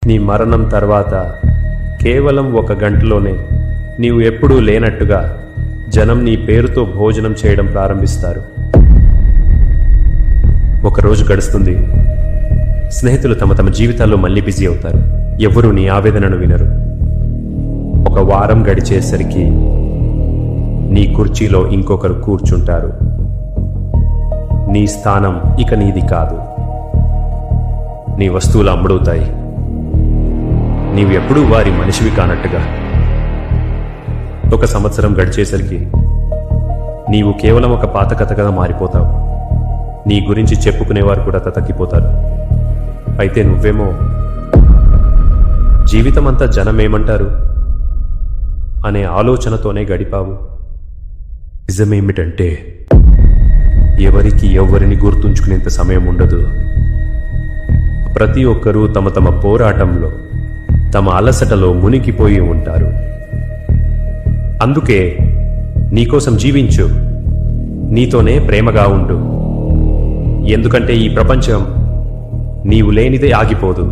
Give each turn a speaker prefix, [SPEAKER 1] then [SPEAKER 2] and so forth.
[SPEAKER 1] నీ మరణం తర్వాత కేవలం 1 గంటలోనే నీవు ఎప్పుడూ లేనట్టుగా జనం నీ పేరుతో భోజనం చేయడం ప్రారంభిస్తారు. ఒకరోజు గడుస్తుంది. స్నేహితులు తమ తమ జీవితాల్లో మళ్ళీ బిజీ అవుతారు. ఎవ్వరూ నీ ఆవేదనను వినరు. 1 వారం గడిచేసరికి నీ కుర్చీలో ఇంకొకరు కూర్చుంటారు. నీ స్థానం ఇక నీది కాదు. నీ వస్తువులు అమ్ముడవుతాయి. నీవు ఎప్పుడూ వారి మనిషివి కానట్టుగా. 1 సంవత్సరం గడిచేసరికి నీవు కేవలం ఒక పాత కథగా మారిపోతావు. నీ గురించి చెప్పుకునేవారు కూడా తగ్గిపోతారు. అయితే నువ్వేమో జీవితమంతా జనమేమంటారు అనే ఆలోచనతోనే గడిపావు. నిజమేమిటంటే ఎవరికి ఎవరిని గుర్తుంచుకునేంత సమయం ఉండదు. ప్రతి ఒక్కరూ తమ తమ పోరాటంలో, తమ అలసటలో మునిగిపోయి ఉంటారు. అందుకే నీకోసం జీవించు, నీతోనే ప్రేమగా ఉండు. ఎందుకంటే ఈ ప్రపంచం నీవు లేనిదే ఆగిపోదు.